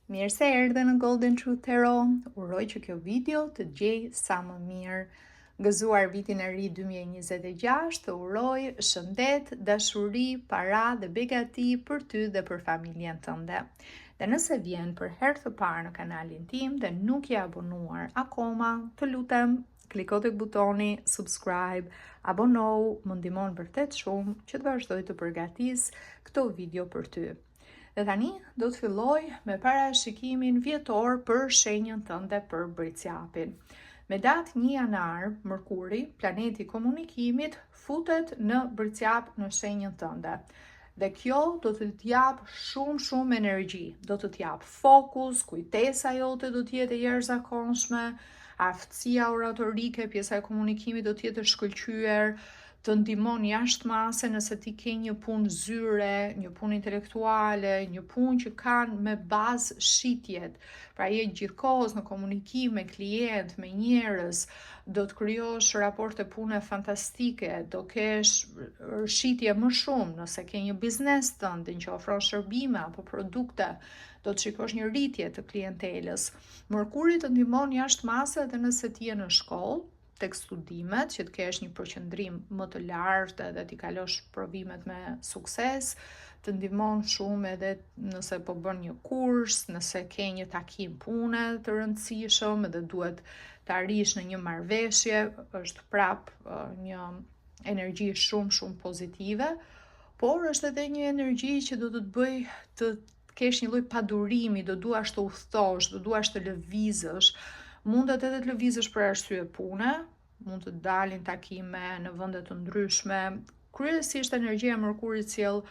Mirë se erdhe në Golden Truth Tarot. Uroj që kjo video të gjej sa më mirë. Gëzuar vitin e ri 2026, të uroj shëndet, dashuri, para dhe begati për ty dhe për familjen tënde. Dhe nëse vjen për herë të parë në kanalin tim dhe nuk je abonuar akoma, të lutem kliko tek butoni subscribe, abonohu, më ndihmon vërtet shumë që të vazhdoj të përgatis këto video për ty. Dhe tani do të filloj me parashikimin vjetor për shenjën tënde për Bricjapin. Me datë 1 janar, Mërkuri, planeti i komunikimit, futet në Bricjap në shenjën tënde. Dhe kjo do të t'jap shumë energji, do të t'jap fokus, kujtesa jote do t'jetë e jashtëzakonshme, aftësia oratorike, pjesa e komunikimit do t'jetë e shkëlqyer, të ndihmon jashtë mase nëse ti ke një punë zyre, një punë intelektuale, një punë që kanë me bazë shitjet. Pra je gjithkohës në komunikim me klient, me njerëz, do të krijosh raporte pune fantastike, do kesh shitje më shumë nëse ke një biznes tënd që ofron shërbime apo produkte, do të shikosh një rritje të klientelës. Mërkuri të ndihmon jashtë mase edhe nëse ti je në shkollë, tek studimet, që të kesh një përqendrim më të lartë dhe t'i kalosh provimet me sukses, të ndihmon shumë edhe nëse po bën një kurs, nëse ke një takim pune të rëndësishëm edhe duhet të arrish në një marrëveshje, është prap një energji shumë pozitive, por është edhe një energji që do të të bëj të kesh një lloj padurimi, do duash të udhtosh, do duash të lëvizësh. Mundet edhe të lëvizësh për arsye pune, mund të dalin takime në vende të ndryshme. Kryesisht energjia e Mërkurit sjell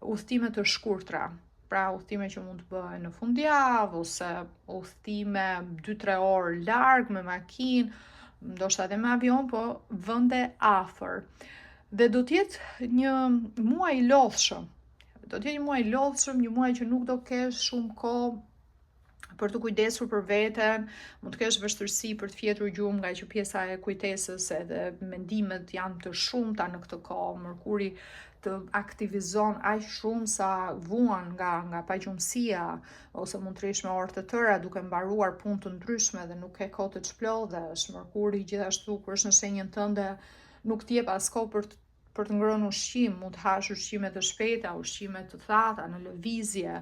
udhtime të shkurtra, pra udhtime që mund të bëhen në fundjavë ose udhtime 2-3 orë larg me makinë, ndoshta edhe me avion, po vende afër. Dhe do të jetë një muaj i lodhshëm. Një muaj që nuk do kesh shumë kohë për të kujdesur për veten, mund të kesh vështirësi për të fjetur gjumë nga që pjesa e kujtesës edhe mendimet janë të shumta në këtë kohë. Mërkuri të aktivizon aq shumë sa vuan nga pagjumësia, ose mund të rish me orë të tëra duke mbaruar punë të ndryshme dhe nuk ke kohë të çplodhesh. Mërkuri gjithashtu kur është në shenjën tënde nuk t'jep as kohë për të ngrënë ushqim, mund të hash ushqime të shpejta, ushqime të thata në lëvizje.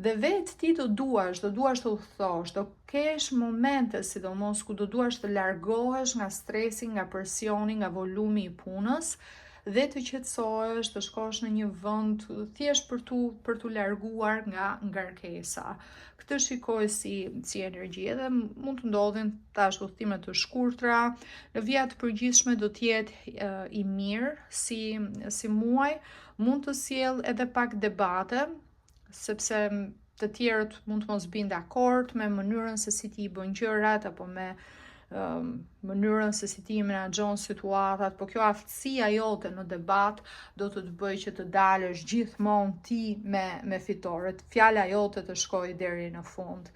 Dhe vetë ti do duash të udhtosh, do kesh momente sidomos ku do duash të largohesh nga stresi, nga presioni, nga volumi i punës dhe të qetësohesh, të shkosh në një vend thjesht për tu larguar nga ngarkesa. Këtë shikoj si energji edhe mund të ndodhin tash udhtime të shkurtra. Në vijat të përgjithshme do të jetë i mirë si muaj, mund të sjell edhe pak debate, sepse të tjerët mund të mos binë dakord me mënyrën se si ti i bën gjërat apo me mënyrën se si ti i menaxhon situatat, po kjo aftësia jote në debat do të të bëjë që të dalësh gjithmonë ti me fitore, fjala jote të shkojë deri në fund.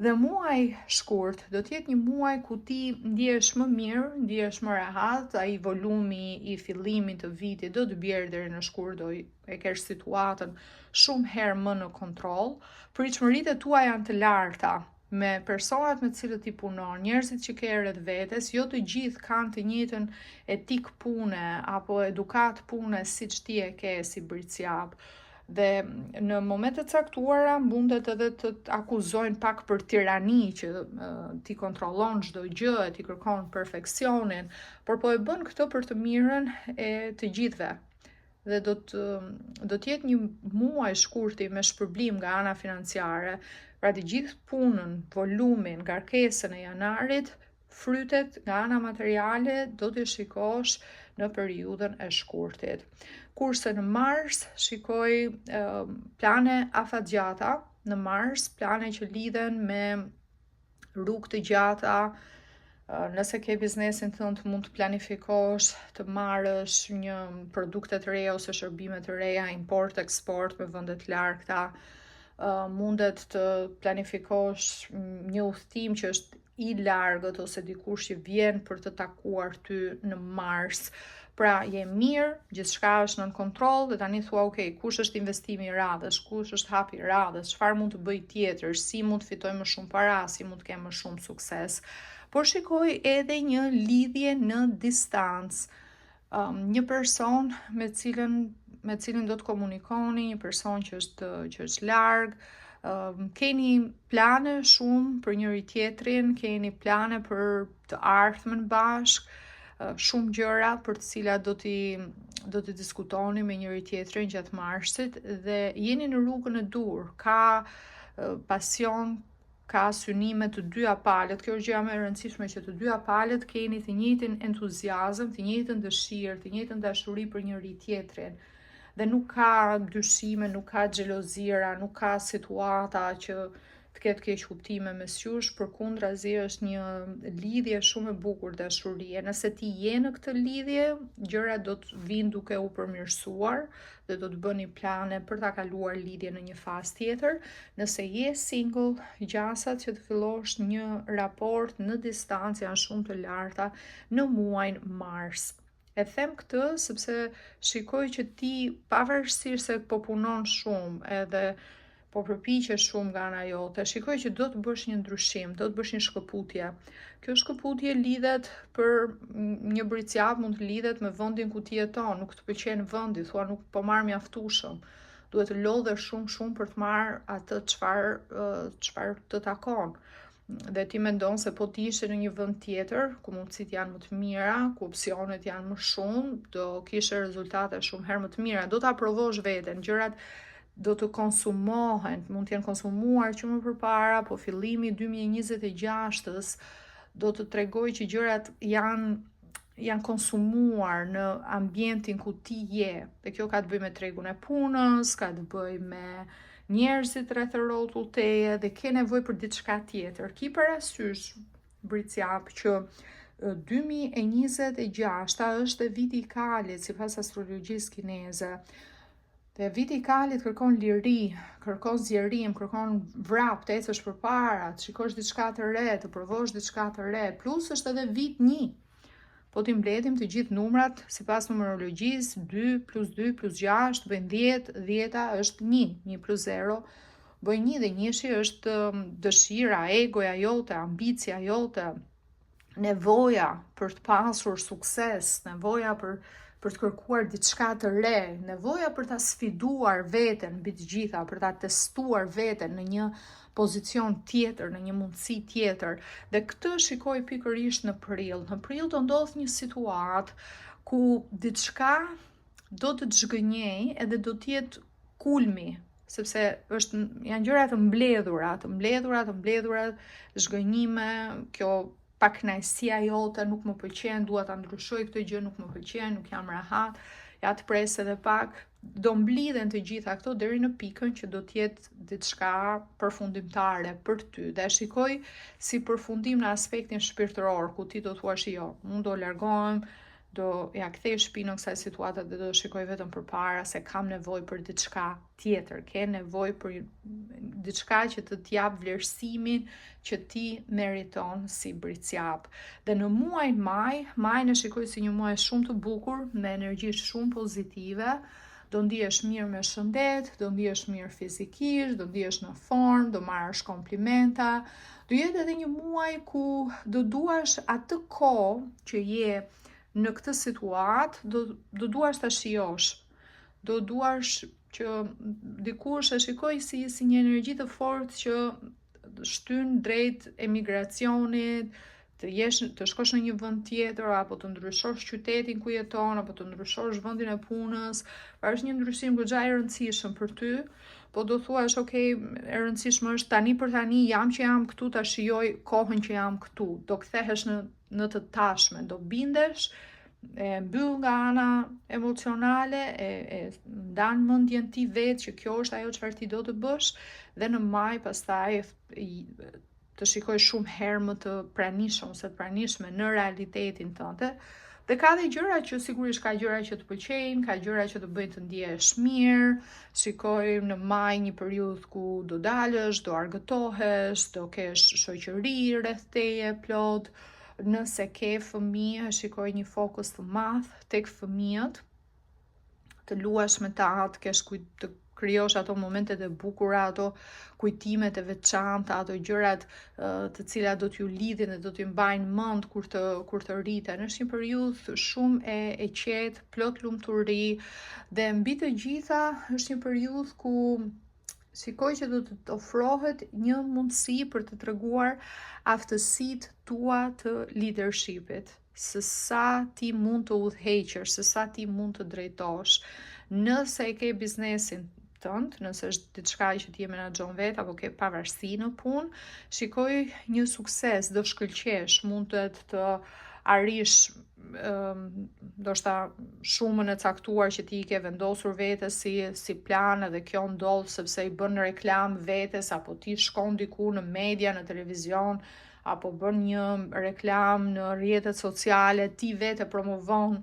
Dhe muaj shkurt do të jetë një muaj ku ti ndihesh më mirë, ndihesh më rehat, ai volumi i fillimit të vitit do të bjerë deri në shkurt, do e kesh situatën shumë herë më në kontroll. Pritshmëritë tua janë të larta me personat me të cilët ti punon, njerëzit që ke rreth vetes, jo të gjithë kanë të njëjtën etik pune apo edukat pune siç ti e ke si Bricjap. Dhe në momente caktuara mundet edhe të akuzojnë pak për tirani, që ti kontrollon çdo gjë, ti kërkon perfeksionin, por po e bën këtë për të mirën e të gjithëve. Dhe do të jetë një muaj shkurti me shpërblim nga ana financiare, pra të gjithë punën, volumin, ngarkesën e janarit, frytet nga ana materiale do të shikosh në periudhën e shkurtit. Kurse në mars shikoj plane afatgjata, në mars plane që lidhen me rrugë të gjata. Nëse ke biznesin tënd mund të planifikosh të marrësh një produkte të reja ose shërbime të reja, import, eksport me vende të largëta. Mundet të planifikosh një udhtim që është i largët ose dikush që vjen për të takuar ty në mars, Pra je mirë, gjithçka është nën kontroll dhe tani thua ok, kush është investimi i radhës, kush është hapi i radhës, çfarë mund të bëj tjetër, si mund të fitoj më shumë para, si mund të kem më shumë sukses. Por shikoj edhe një lidhje në distancë. Një person me cilin do të komunikoni, një person që është larg, keni plane shumë për njëri tjetrin, keni plane për të ardhmen bashk, shumë gjëra për të cilat do të diskutoni me njëri tjetrin gjatë marsit dhe jeni në rrugën e dur, ka pasion, ka synime të dyja palët. Kjo është gjëja më e rëndësishme, që të dyja palët keni të njëjtin entuziazëm, të njëjtën dëshirë, të njëjtën dashuri për njëri tjetrin. Dhe nuk ka dyshime, nuk ka xhelozira, nuk ka situata që të ketë keq kuptime mes jush, përkundrazi është një lidhje shumë e bukur dashurie. Nëse ti je në këtë lidhje, gjërat do të vinë duke u përmirësuar dhe do të bëni plane për ta kaluar lidhjen në një fazë tjetër. Nëse je single, gjasat që të fillosh një raport në distancë janë shumë të larta në muajin mars. E them këtë sepse shikoj që ti, pavarësisht se po punon shumë edhe po përpiqesh shumë nga ana jote, shikoj që do të bësh një ndryshim, do të bësh një shkëputje. Kjo shkëputje lidhet për një bricjap, mund të lidhet me vendin ku ti jeton, nuk të pëlqen vendi, thua nuk po marr mjaftueshëm. Duhet të lodhesh shumë për të marrë atë çfarë të takon. Dhe ti mendon se po ti ishe në një vend tjetër, ku mundësit janë më të mira, ku opsionet janë më shumë, do kishe rezultate shumë herë më të mira, do ta provosh veten, gjërat do të konsumohen, mund të jenë konsumuar që më përpara, po fillimi 2026-ës do të tregoj që gjërat janë konsumuar në ambientin ku ti je. Dhe kjo ka të bëjë me tregun e punës, ka të bëjë me njerëzit rreth rrotull teje dhe ke nevojë për diçka tjetër. Ki parasysh, bricjap, që 2026 është viti i kalit sipas astrologjisë kineze. Dhe viti i kalit kërkon liri, kërkon zgjerim, kërkon vrap, të ecësh përpara, të shikosh diçka të re, të provosh diçka të re, plus është edhe vit 1. Po t'i mbledhim të gjithë numrat sipas numerologjisë, 2 + 2 + 6 bëjnë 10, 10-a është 1, 1 + 0 bëjnë 1 dhe 1-shi është dëshira, egoja jote, ambicia jote, nevoja për të pasur sukses, nevoja për të kërkuar diçka të re, nevoja për ta sfiduar veten mbi të gjitha, për ta testuar veten në një pozicion tjetër, në një mundësi tjetër. Dhe këtë shikoj pikërisht në prill. Në prill do ndodh një situatë ku diçka do të zhgënjej edhe do të jetë kulmi, sepse janë gjëra të mbledhura, zhgënjime, kjo pakënaqësia jote, nuk më pëlqen, dua ta ndryshoj këtë gjë, nuk më pëlqen, nuk jam rahat, ja të pres edhe pak, do mblidhen të gjitha këto deri në pikën që do të jetë diçka përfundimtare për ty. Dhe shikoj si përfundim në aspektin shpirtëror, ku ti do thuash jo, unë do largohem, do ja kthej shpinën kësaj situate dhe do shikoj vetëm përpara se kam nevojë për diçka tjetër, ke nevojë për diçka që të t'jap vlerësimin që ti meriton si bricjap. Dhe në muajin maj e shikoj si një muaj shumë të bukur, me energji shumë pozitive, do ndihesh mirë me shëndet, do ndihesh mirë fizikisht, do ndihesh në formë, do marrësh komplimenta, do jetë edhe një muaj ku do duash atë kohë që je në këtë situatë, do duash ta shijosh, do duash që dikush e shikoj si një energji të fortë që shtyn drejt emigracionit, të shkosh në një vend tjetër, apo të ndryshosh qytetin ku jeton, apo të ndryshosh vendin e punës. Është një ndryshim goxha i rëndësishëm për ty, po do thuash, ok, e rëndësishme është tani për tani, jam që jam këtu, ta shijoj kohën që jam këtu. Do kthehesh në të tashmen, do bindesh, e mbyll nga ana emocionale, e ndan mendjen ti vetë që kjo është ajo çfarë ti do të bësh, dhe në maj pastaj të shikoj shumë herë më të pranishëm ose të pranishme në realitetin tënde. Dhe ka dhe gjëra që sigurisht ka gjëra që të pëlqejnë, ka gjëra që të bëjnë të ndihesh mirë. Shikoj në maj një periudhë ku do dalësh, do argëtohesh, do kesh shoqëri rreth teje plot, nëse ke fëmijë, shikoj një fokus të madh tek fëmijët, të luash me ta, të kesh të krijosh ato momentet e bukura, ato kujtimet e veçanta, ato gjërat të cilat do t'ju lidhin dhe do t'ju mbajnë mend kur të rriten. Është një periudhë shumë e qetë, plot lumturi dhe mbi të gjitha është një periudhë ku shikoj që do të ofrohet një mundësi për të treguar aftësitë tua të leadershipit, se sa ti mund të udhëheqësh, se sa ti mund të drejtosh. Nëse e ke biznesin tënd, nëse është diçka që ti e menaxhon vetë apo ke pavarësi në punë, shikoj një sukses, do shkëlqesh, mund të arrish ndoshta shumën e caktuar që ti i ke vendosur vetes si plan, edhe kjo ndodh sepse i bën reklam vetes, apo ti shkon diku në media, në televizion, apo bën një reklam në rrjetet sociale, ti vetë promovon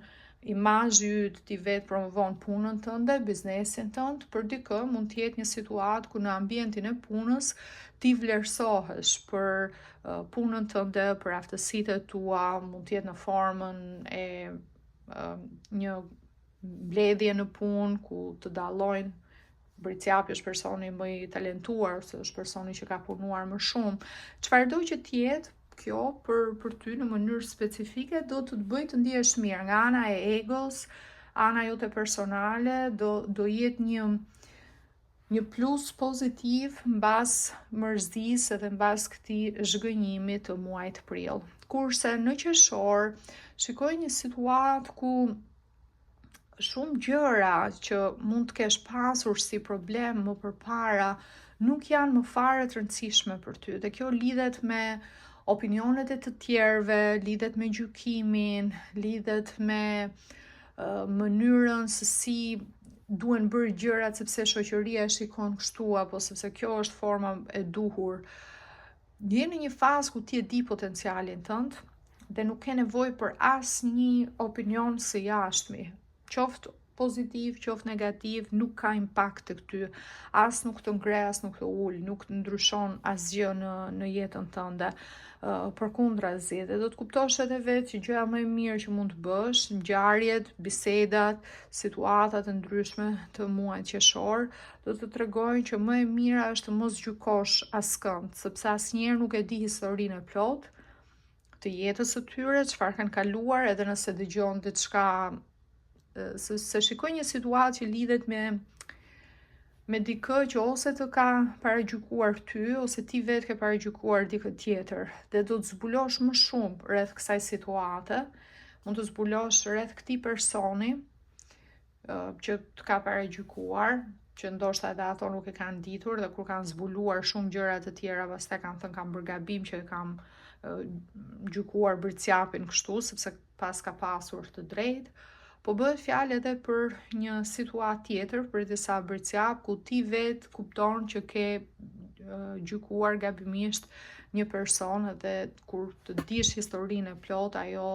imazhi yt, ti vetë promovon punën tënde, biznesin tënd, për dikë mund të jetë një situatë ku në ambientin e punës ti vlerësohesh për punën tënde, për aftësitë tua, mund të jetë në formën e një mbledhje në punë ku të dallojnë britsjapi është personi më i talentuar ose është personi që ka punuar më shumë. Çfarëdo që të jetë kjo për ty në mënyrë specifike do të bëj të ndihesh mirë. Nga ana e egos, ana jote personale, do jetë një plus pozitiv mbas mërzisë edhe mbas këtij zhgënjimi të muajit prill. Kurse në qershor, shikoj një situatë ku shumë gjëra që mund të kesh pasur si problem më përpara nuk janë më fare të rëndësishme për ty. Dhe kjo lidhet me opinionet e të tjerëve, lidhet me gjykimin, lidhet me mënyrën se si duhen bërë gjërat sepse shoqëria e shikon kështu apo sepse kjo është forma e duhur. Je në një fazë ku ti e di potencialin tënd dhe nuk ke nevojë për asnjë opinion së jashtmi. Qoftë pozitiv, qoftë negativ, nuk ka impakt të ty. As nuk të ngre, as nuk të ul, nuk të ndryshon asgjë në jetën tënde. Përkundrazi, dhe do të kuptosh edhe vetë që gjëja më e mirë që mund të bësh, ngjarjet, bisedat, situatat e ndryshme të muajit qershor, do të tregojnë që më e mira është të mos gjykosh askënd, sepse asnjëherë nuk e di historinë e plotë të jetës së tyre, çfarë kanë kaluar, edhe nëse dëgjon diçka, se shikoj një situatë që lidhet me dikë që ose të ka paragjykuar ty, ose ti vetë ke paragjykuar dikë tjetër, dhe do të zbulosh më shumë rreth kësaj situate, mund të zbulosh rreth këtij personi që të ka paragjykuar, që ndoshta edhe ato nuk e kanë ditur dhe kur kanë zbuluar shumë gjëra të tjera, pastaj kanë thënë kam bërë gabim që e kam gjykuar britsjapin kështu, sepse pas ka pasur të drejtë. Po bëhet fjalë edhe për një situatë tjetër, për disa britsjap ku ti vetë kupton që ke gjykuar gabimisht një person, edhe kur të dish historinë e plot, ajo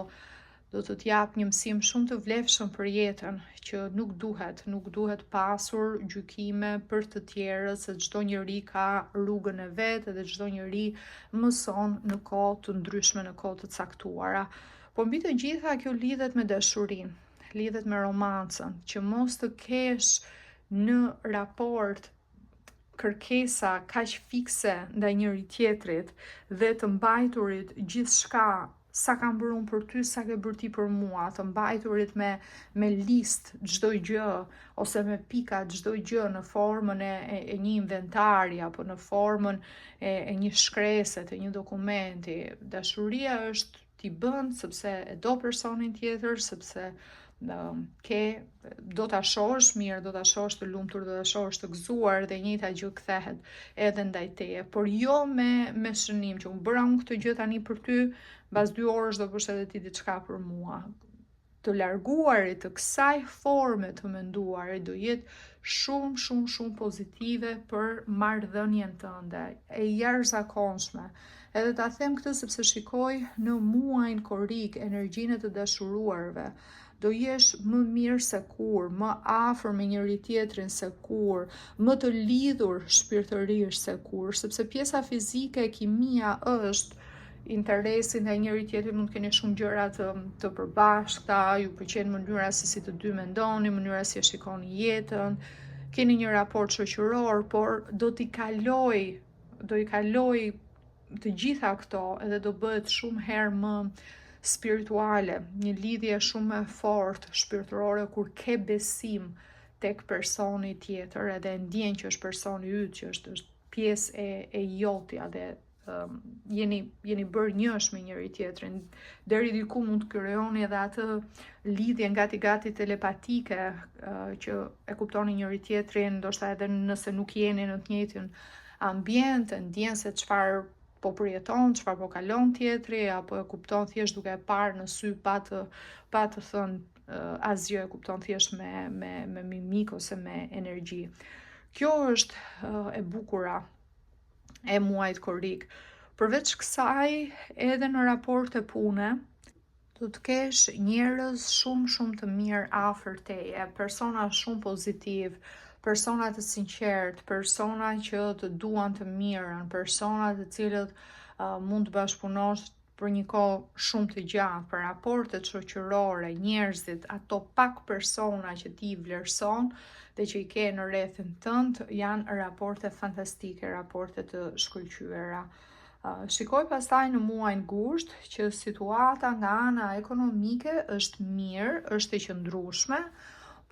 do të t'jap një mësim shumë të vlefshëm për jetën, që nuk duhet pasur gjykime për të tjerët, se çdo njeri ka rrugën e vet dhe çdo njeri mëson në kohë të ndryshme, në kohë të caktuara. Po mbi të gjitha kjo lidhet me dashurinë, lidhet me romancën, që mos të kesh në raport kërkesa kaq fikse ndaj njëri tjetrit dhe të mbajturit gjithçka sa kam bërë unë për ty, sa ke bërë ti për mua, të mbajturit me list çdo gjë ose me pika çdo gjë në formën e një inventari apo në formën e një shkrese, të një dokumenti. Dashuria është ti bën sepse e do personin tjetër, sepse do ta shohësh mirë, do ta shohësh të lumtur, do ta shohësh të gëzuar dhe e njëjta gjë kthehet edhe ndaj teje, por jo me shënim që unë bëra unë këtë gjë tani për ty, mbas 2 orësh do bësh edhe ti diçka për mua. Të larguarit të kësaj forme të menduarit do jetë shumë pozitive për marrëdhënien tënde, e jashtëzakonshme. Edhe ta them këtë sepse shikoj në muajin korik energjinë të dashuruarve. Do jesh më mirë se kur, më afër me njëri tjetrin se kur, më të lidhur shpirtërisht se kur, sepse pjesa fizike, kimia është interesin e njëri tjetrit, mund të keni shumë gjëra të përbashkëta, ju pëlqen mënyra se si të dy mendoni, mënyra si e shikoni jetën, keni një raport shoqëror, por do i kaloj të gjitha këto edhe do bëhet shumë herë më spirituale, një lidhje shumë më fortë shpirtërore kur ke besim tek personi tjetër edhe ndjen që është personi yt, që është pjesë e jotja dhe jeni bërë njësh me njëri tjetrin. Deri diku mund të krijoni edhe atë lidhje gati telepatike që e kuptoni njëri tjetrin, ndoshta edhe nëse nuk jeni në të njëjtin ambient, ndjen se çfarë po përjeton, çfarë po kalon tjetri, apo e kupton thjesht duke e parë në sy pa të thënë asgjë, e kupton thjesht me mimik ose me energji. Kjo është e bukura e muajit korrik. Përveç kësaj, edhe në raporte pune, do të kesh njerëz shumë të mirë afër teje, persona shumë pozitiv, persona të sinqert, persona që të duan të mirën, persona të cilët mund të bashkëpunosh për një kohë shumë të gjatë, për raportet shoqërore, njerëzit, ato pak persona që ti vlerëson dhe që i ke në rrethin tënd, janë raporte fantastike, raporte të shkëlqyera. Shikoj pastaj në muajin gusht që situata nga ana ekonomike është mirë, është e qëndrueshme,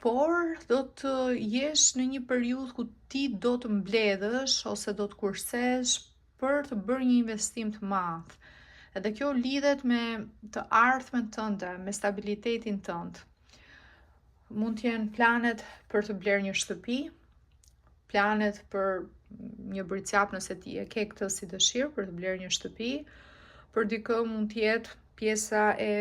por do të jesh në një periudhë ku ti do të mbledhësh ose do të kursesh për të bërë një investim të madh. Edhe kjo lidhet me të ardhmen tënde, me stabilitetin tënd. Mund të jenë planet për të blerë një shtëpi, planet për një bëricjap nëse ti e ke këtë si dëshirë për të blerë një shtëpi, për dikë mund të jetë pjesa e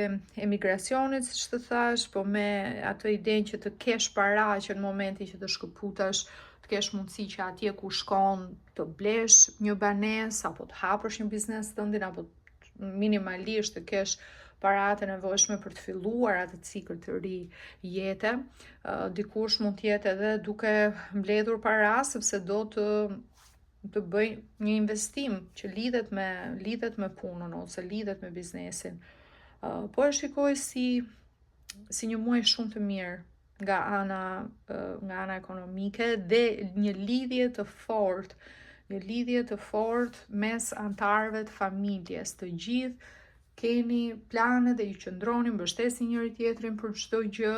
emigracionit, siç të thash, po me atë idenë që të kesh para që në momenti që të shkëputash, të kesh mundësi që atje ku shkon të blesh një banesë apo të hapësh një biznes tëndin, apo minimalisht të kesh paratë e nevojshme për të filluar atë cikël të ri jete. Dikush mund të jetë edhe duke mbledhur para sepse do të bëj një investim që lidhet me punën ose lidhet me biznesin. Po e shikoj si një muaj shumë të mirë nga ana ekonomike dhe një lidhje të fortë mes antarëve të familjes, të gjithë keni plane dhe ju qëndroni, mbështesni njëri tjetrin për çdo gjë,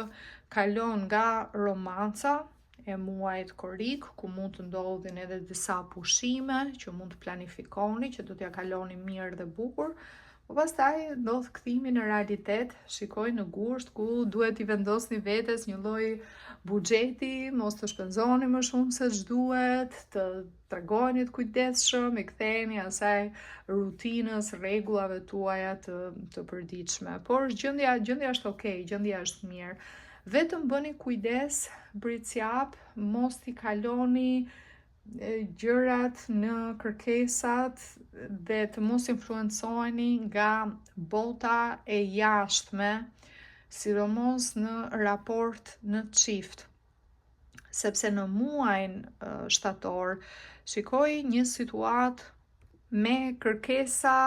kalon nga romanca e muajit korrik, ku mund të ndodhin edhe disa pushime që mund të planifikoni, që do t'ja kaloni mirë dhe bukur, po pastaj ndodh kthimi në realitet, shikoj në gusht ku duhet i vendosni vetes një lloj buxheti, mos të shpenzoni më shumë se ç'duhet, të tregoni të kujdesshëm, i ktheheni asaj rutinës, rregullave tuaja të përditshme. Por gjendja është okay, gjendja është mirë. Vetëm bëni kujdes britsjap, mos t'i kaloni gjërat në kërkesat dhe të mos influencoheni nga bota e jashtme, sidomos në raport në çift. Sepse në muajin shtator shikoj një situatë me kërkesa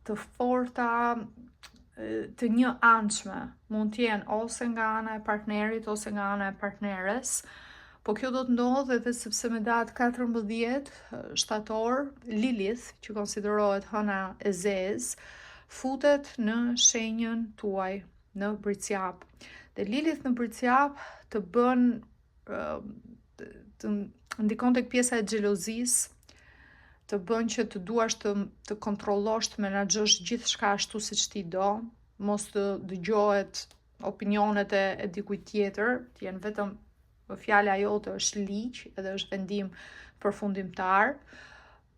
të forta të një anshme, mund të jenë ose nga ana e partnerit ose nga ana e partneres, po kjo do të ndodhë edhe sepse me datë 14 shtator, Lilith, që konsiderohet hëna e zezë, futet në shenjën tuaj, në britsjap. Dhe Lilith në britsjap të bën të ndikon tek pjesa e xhelozisë, të bën që të duash të kontrollosh, të menaxhosh gjithçka ashtu siç ti do, mos të dëgjohet opinionet e dikujt tjetër, të jenë vetëm fjala jote është ligj edhe është vendim përfundimtar.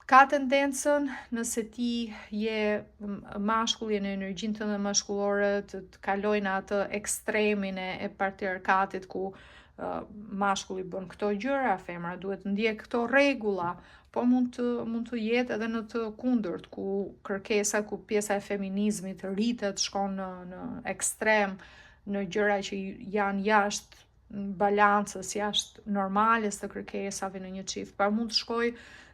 Ka tendencën nëse ti je mashkull, je në energjinë tënde mashkullore, të kalojnë atë ekstremin e patriarkatit ku mashkulli bën këto gjëra, femra duhet të ndjek këto rregulla, po mund të jetë edhe në të kundërt, ku kërkesa, ku pjesa e feminizmit rritet, shkon në ekstrem, në gjëra që janë jashtë balancës, jashtë normales të kërkesave në një çift. Pra mund të shkoj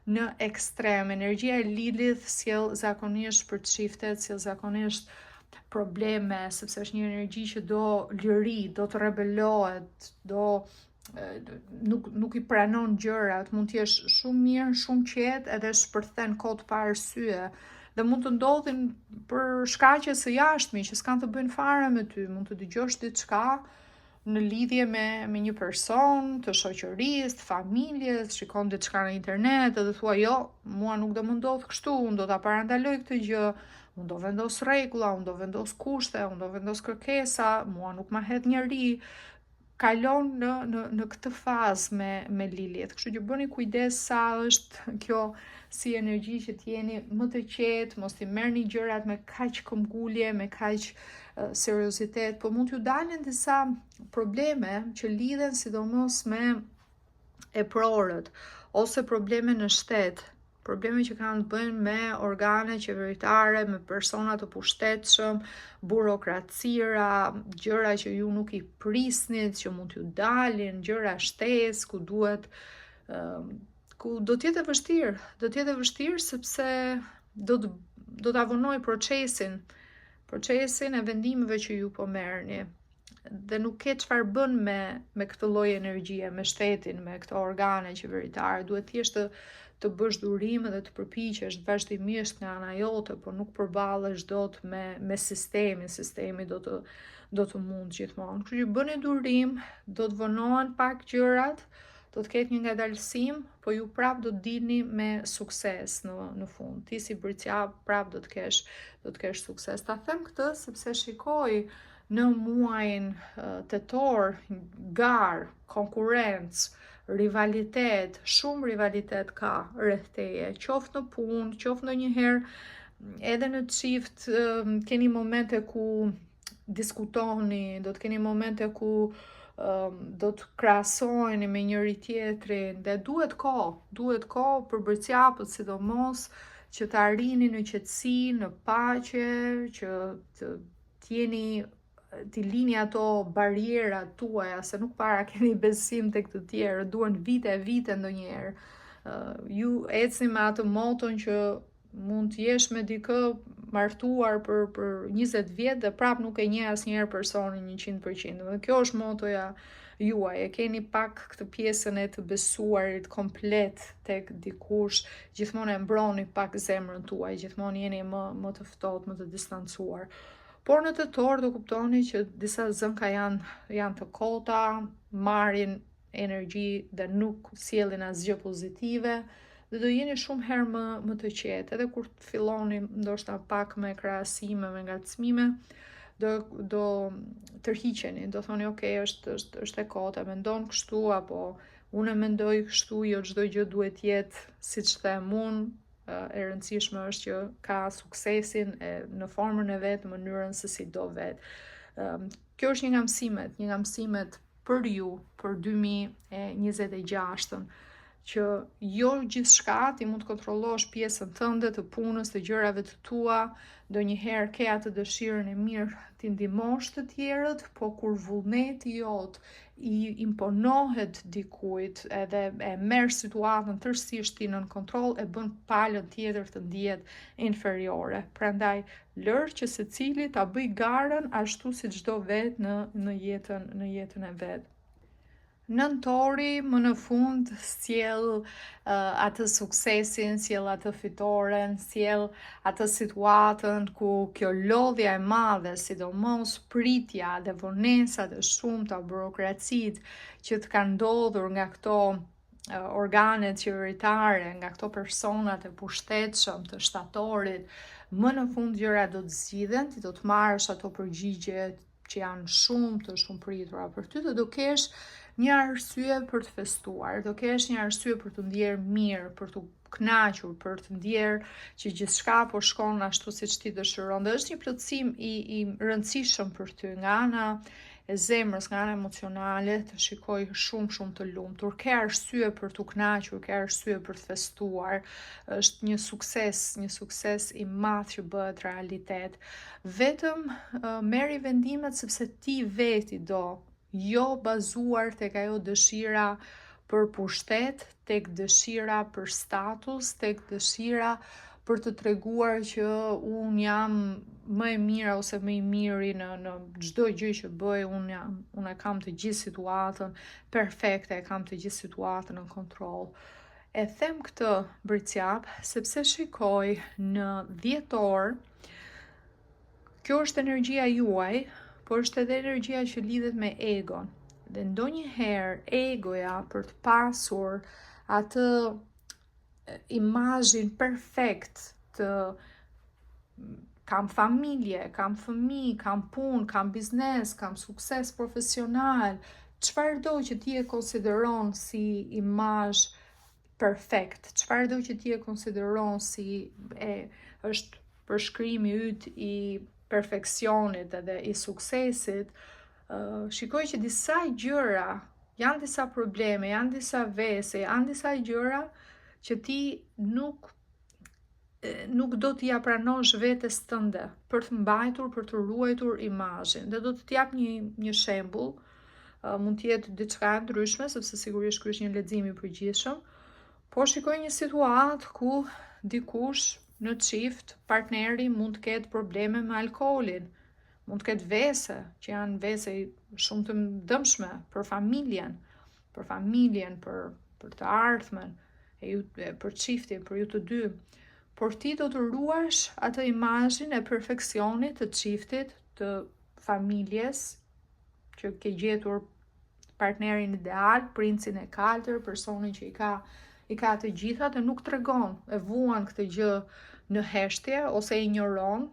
në ekstrem. Energjia e Lilith sjell zakonisht për të shiftet, sjell zakonisht probleme, sepse është një energji që do liri, do të rebelohet, nuk i pranon gjërat, mund të jesh shumë mirë, shumë qetë, edhe shpërthen kot pa arsye. Dhe mund të ndodhin për shkaqe së jashtme që s'kan të bëjnë fare me ty, mund të dëgjosh diçka në lidhje me një person, të shoqërisë, të familjes, shikon diçka në internet edhe thua jo, mua nuk do më ndodh kështu, unë do ta parandaloj këtë gjë, unë do vendos rregulla, unë do vendos kushte, unë do vendos kërkesa, mua nuk ma hedh njeri. Kalon në këtë fazë me Lilith. Kështu që bëni kujdes sa është kjo si energji që t'jeni më të qetë, mos t'i merrni gjërat me kaq këmbgulje, me kaq seriozitet, po mund t'ju dalin disa probleme që lidhen sidomos me eprorët ose probleme në shtet, probleme që kanë të bëjnë me organe qeveritare, me persona të pushtetshëm, burokracira, gjëra që ju nuk i prisnit, që mund t'ju dalin, gjëra shtesë, ku do t'jetë e vështirë sepse do t'a vonoj procesin e vendimeve që ju po merrni. Dhe nuk ke çfarë bën me këtë lloj energjie, me shtetin, me këto organe qeveritare, duhet thjesht të bësh durim dhe të përpiqesh vazhdimisht nga ana jote, por nuk përballesh dot me sistemi do të mund gjithmonë. Kështu që bëni durim, do të vonohen pak gjërat, do të ketë një ngadalësim, po ju prap do të dilni me sukses në fund. Ti si bërcjap prap do të kesh sukses. Ta them këtë sepse shikoj në muajin tetor, garë, konkurrencë, rivalitet, shumë rivalitet ka rreth teje, qoftë në punë, qoftë ndonjëherë edhe në çift, keni momente ku diskutoni, do të keni momente ku do të krahasoheni me njëri tjetrin, dhe duhet kohë për bërcjapët sidomos që të arrini në qetësi, në paqe, që t'i lini ato barierat tuaja, se nuk para keni besim tek të tjerë, duhen vite ndonjëherë. Ju ecni me atë moton që mund t'jesh me dikë martuar për 20 vjet dhe prap nuk e njeh asnjëherë personin 100%. Dhe kjo është motoja juaj, e keni pak këtë pjesën e të besuarit komplet tek dikush, gjithmonë e mbroni pak zemrën tuaj, gjithmonë jeni më të ftohtë, më të distancuar. Por në tetor do kuptoni që disa zënka janë të kota, marrin energji dhe nuk sjellin asgjë pozitive, dhe do jeni shumë herë më të qetë. Edhe kur të filloni ndoshta pak me krahasime, me ngacmime, do tërhiqeni, do thoni ok, është e kota, mendon kështu, apo unë e mendoj kështu, jo çdo gjë duhet jetë siç them unë. E rëndësishme është që ka suksesin në formën e vetë, në mënyrën se si do vetë. Kjo është një nga mësimet për ju, për 2026, që jo gjithçka ti mund të kontrollosh pjesën tënde të punës, të gjërave të tua, ndonjëherë ke atë dëshirën e mirë ti ndihmosh të tjerët, po kur vullneti jot i imponohet dikujt edhe e merr situatën tërësisht ti nën kontroll, e bën palën tjetër të ndihet inferiore. Prandaj lër që secili ta bëj garën ashtu si çdo vet në jetën e vet. Nëntori më në fund sjell atë suksesin, sjell atë fitoren, sjell atë situatën ku kjo lodhja e madhe, sidomos pritja dhe vonesat e shumta, burokracitë që të kanë ndodhur nga këto organet qeveritare, nga këto personat e pushtetshëm të shtatorit, më në fund gjërat do të zgjidhen, ti do të marrësh ato përgjigje që janë shumë të pritura për ty, dhe do kesh një arsye për të festuar, do kesh një arsye për të ndjerë mirë, për të kënaqur, për të ndjerë që gjithçka po shkon ashtu siç ti dëshiron. Dhe është një plotësim i rëndësishëm për ty nga ana e zemrës, nga ana emocionale, të shikoj shumë të lumtur. Ke arsye për të kënaqur, ke arsye për të festuar. Është një sukses i madh që bëhet realitet. Vetëm merri vendimet sepse ti veti do, jo bazuar tek ajo dëshira për pushtet, tek dëshira për status, tek dëshira për të treguar që unë jam më e mira ose më i miri në çdo gjë që bëj, unë e kam të gjithë situatën perfekte, e kam të gjithë situatën në kontroll. E them këtë Bricjap sepse shikoj në dhjetor, kjo është energjia juaj, por është edhe energjia që lidhet me egon. Dhe ndonjëherë egoja për të pasur atë imazhin perfekt të kam familje, kam fëmijë, kam punë, kam biznes, kam sukses profesional, çfarëdo që ti e konsideron si imazh perfekt, çfarëdo që ti e konsideron si është përshkrimi yt i perfeksionit edhe i suksesit, shikoj që disa gjëra, janë disa probleme, janë disa vese, janë disa gjëra që ti nuk do t'ja pranosh vetes tënde për të mbajtur, për të ruajtur imazhin. Dhe do të t'jap një shembull, mund t'jetë diçka e ndryshme, sepse sigurisht ky është një lexim i përgjithshëm, po shikoj një situatë ku dikush në çift, partneri mund të ketë probleme me alkoolin, mund të ketë vese, që janë vese shumë të dëmshme për familjen, për të ardhmen, për çiftin, për ju të dy. Por ti do të ruash atë imazhin e perfeksionit të çiftit, të familjes, që ke gjetur partnerin ideal, princin e kaltër, personin që i ka të gjitha dhe nuk tregon, e vuan këtë gjë në heshtje ose e injoron,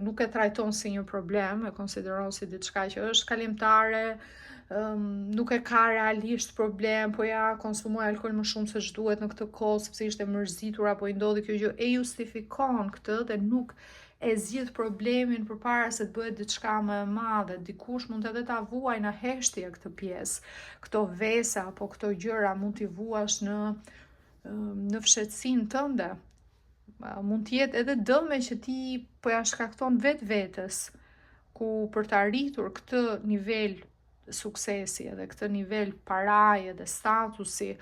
nuk e trajton si një problem, e konsideron si diçka që është kalimtare, nuk e ka realisht problem, po ja konsumoj alkool më shumë se ç'duhet në këtë kohë sepse ishte mërzitur apo i ndodhi kjo gjë, e justifikon këtë dhe nuk e zgjidh problemin përpara se të bëhet diçka më e madhe. Dikush mund edhe ta vuaj në heshtje këtë pjesë, këto vesa apo këto gjëra mund t'i vuash në fshehtësinë tënde. Mund t'jetë edhe dëme që ti po ja shkakton vetes, ku për të arritur këtë nivel suksesi edhe këtë nivel paraje dhe statusi,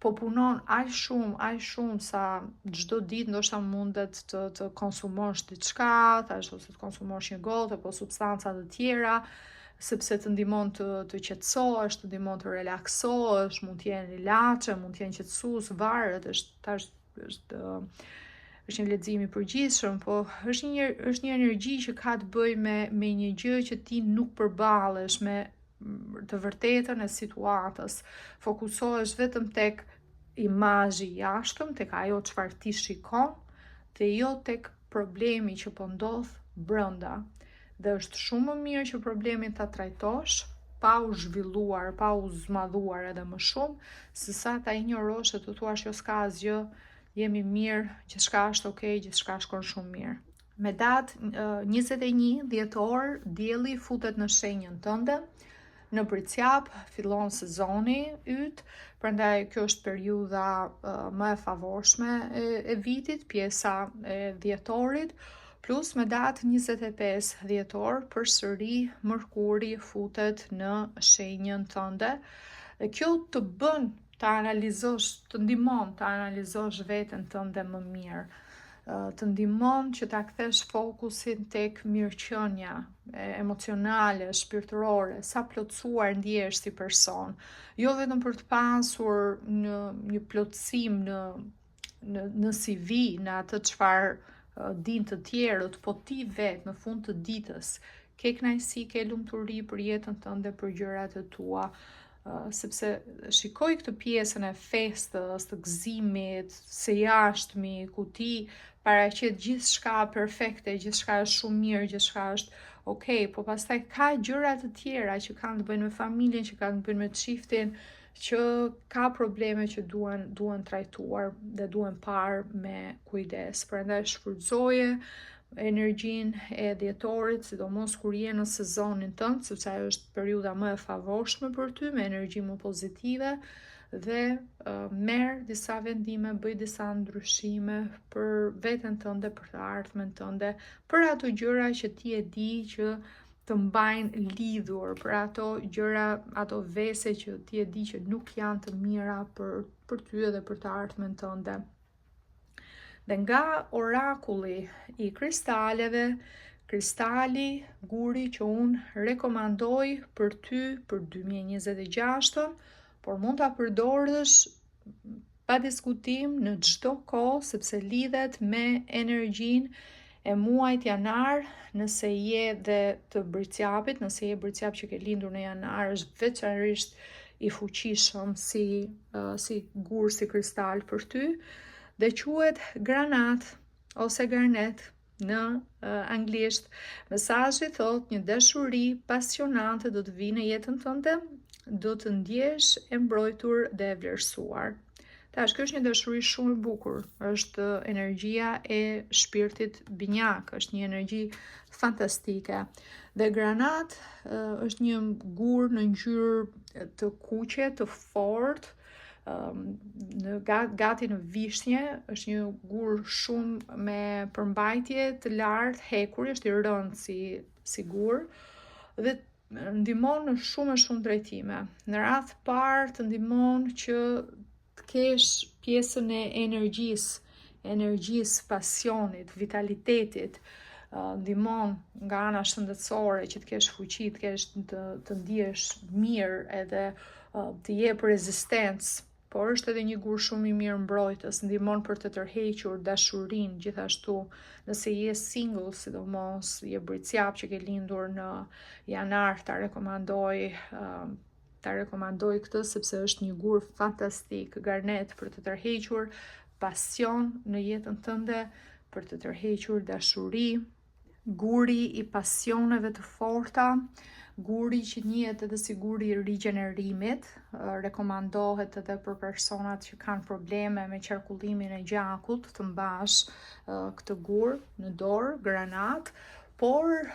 po punon aq shumë sa çdo ditë ndoshta mundet të konsumosh diçka, ose të konsumosh një gotë apo substanca të tjera, sepse të ndihmon të qetësohesh, të ndihmon të relaksohesh, mund të jenë ilaçe, mund të jenë qetësues, varet, është një lexim i përgjithshëm, po është një energji që ka të bëjë me një gjë që ti nuk përballesh me të vërtetën e situatës. Fokusohesh vetëm tek imazhi i jashtëm, tek ajo çfarë ti shikon, dhe jo tek problemi që po ndodh brenda. Dhe është shumë më mirë që problemin ta trajtosh pa u zhvilluar, pa u zmadhuar edhe më shumë, sesa ta injorosh e të thuash jo s'ka asgjë, jemi mirë, gjithçka është okay, gjithçka shkon shumë mirë. Me datë 21 dhjetor, dielli futet në shenjën tënde. Në Bricjap fillon sezoni yt, prandaj kjo është periudha më e favorshme e vitit, pjesa e dhjetorit, plus me datë 25 dhjetor, përsëri Mërkuri futet në shenjën tënde. Dhe kjo të bën të analizosh, të ndihmon të analizosh veten tënde më mirë, të ndihmon që ta kthesh fokusin tek mirëqenia emocionale, shpirtërore, sa plotësuar ndihesh si person, jo vetëm për të pasur një plotësim në CV, në atë çfarë din të tjerët, po ti vetë në fund të ditës ke kënaqësi, ke lumturi për jetën tënde, për gjërat e tua. Sepse shikoj këtë pjesën e festës, të gëzimit, së jashtëmi, ku ti paraqet gjithçka perfekte, gjithçka është shumë mirë, gjithçka është okay, po pastaj ka gjëra të tjera që kanë të bëjnë me familjen, që kanë të bëjnë me çiftin, që ka probleme që duhen trajtuar dhe duhen parë me kujdes. Prandaj shfrytëzoje energjinë e dhjetorit, sidomos kur je në sezonin tënd, sepse ajo është periudha më e favorshme për ty, me energji më pozitive, dhe merr disa vendime, bëj disa ndryshime për veten tënde, për të ardhmen tënde, për ato gjëra që ti e di që të mbajnë lidhur për ato gjëra, ato vese që ti e di që nuk janë të mira për ty edhe për të ardhmen tënde. Dhe nga orakulli i kristaleve, kristali guri që unë rekomandoj për ty për 2026, por mund ta përdorësh pa diskutim në çdo kohë sepse lidhet me energjinë e muajit janar. Nëse je dhe të Bëricjapit, nëse je Bëricjap që ke lindur në janar, është veçanërisht i fuqishëm si gur, si kristal për ty, dhe quhet granat ose garnet në anglisht. Mesazhi thot një dashuri pasionante do të vinë në jetën tënde, do të ndjesh e mbrojtur dhe e vlerësuar. Tash, kjo është një dashuri shumë e bukur, është energjia e shpirtit binjak, është një energji fantastike. Dhe granat është një gur në ngjyrë të kuqe, të fortë, gati në vishnje, është një gur shumë me përmbajtje të lartë, hekuri, është i rëndë si gur, dhe ndihmon në shumë drejtime. Në radh parë të ndihmon që të kesh pjesën e energjisë, pasionit, vitalitetit, ndihmon nga ana shëndetësore që të kesh fuqi, të ndihesh mirë edhe të jep rezistencë, por është edhe një gur shumë i mirë mbrojtës, ndihmon për të tërhequr dashurinë, gjithashtu nëse je single, sidomos je Bëricjap që ke lindur në janar, ta rekomandoj këtë sepse është një gur fantastik, garnet për të tërhequr pasion në jetën tënde, për të tërhequr dashuri, guri i pasioneve të forta, guri që njihet edhe si guri i rigjenerimit, rekomandohet edhe për personat që kanë probleme me qarkullimin e gjakut, të mbash këtë gur në dorë, granat, por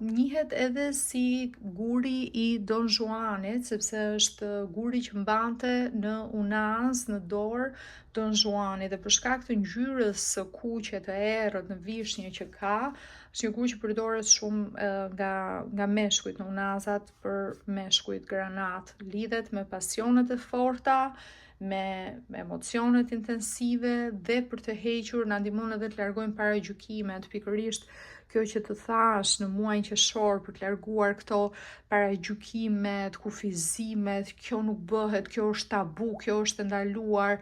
njihet edhe si guri i Don Juanit, sepse është guri që mbante në unaz në dorë Don Juani, dhe për shkak të ngjyrës së kuqe të errët në vishnje që ka, është një gur që përdoret shumë nga meshkujt në unazat për meshkujt granat. Lidhet me pasionet e forta, me emocionet intensive, dhe për të hequr na ndihmon edhe të largojmë paragjykimet, pikërisht kjo që të thash në muajin qershor, për të larguar këto paragjykimet, kufizimet, kjo nuk bëhet, kjo është tabu, kjo është ndaluar,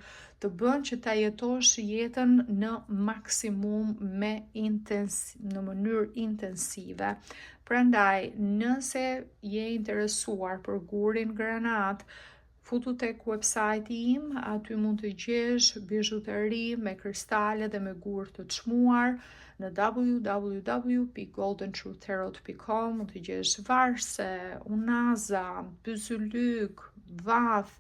të bën që ta jetosh jetën në maksimum në mënyrë intensive. Prandaj, nëse je interesuar për gurin granat, futu tek website-i im, aty mund të gjesh bizhuteri me kristale dhe me gur të çmuar në www.goldentruthtarot.com. mund të gjesh varse, unaza, pyzylyk, vath,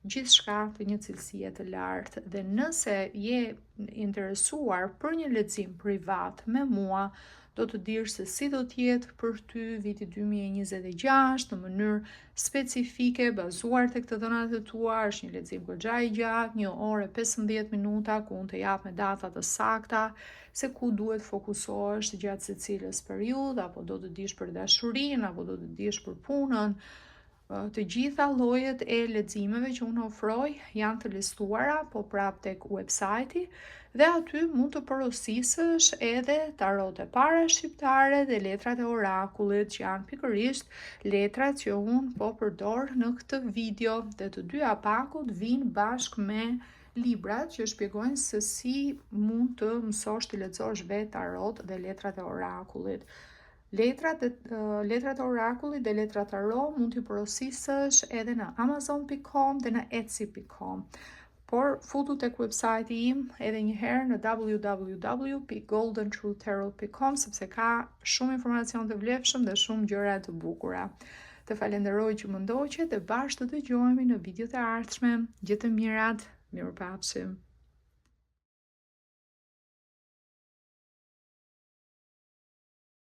gjithçka të një cilësie të lartë. Dhe nëse je interesuar për një lexim privat me mua, do të dirë se si do t'jetë për ty viti 2026 në mënyrë specifike, bazuar tek të dhënat e tua. Është një lexim goxha i gjatë, 1 orë e 15 minuta, ku unë të jap me data të sakta se ku duhet fokusohesh gjatë secilës periudhë, apo do të dish për dashurinë, apo do të dish për punën. Të gjitha llojet e leximeve që unë ofroj janë të listuara po prap tek website-i, dhe aty mund të porosisësh edhe tarot e para shqiptare dhe letrat e orakullit, që janë pikërisht letrat që unë po përdor në këtë video, dhe të dyja pakut vinë bashkë me librat që shpjegojnë se si mund të mësosh të lexosh vetë tarot dhe letrat e orakullit. Letrat e orakullit dhe letrat tarot mund t'i porosisësh edhe në amazon.com dhe në etsy.com. Por futu tek website-i im edhe një herë në www.goldentruthtarot.com, sepse ka shumë informacion të vlefshëm dhe shumë gjëra të bukura. Të falenderoj që më ndoqët, dhe bashkë të dëgjohemi në videot e ardhshme. Gjithë të mirat, mirupafshim.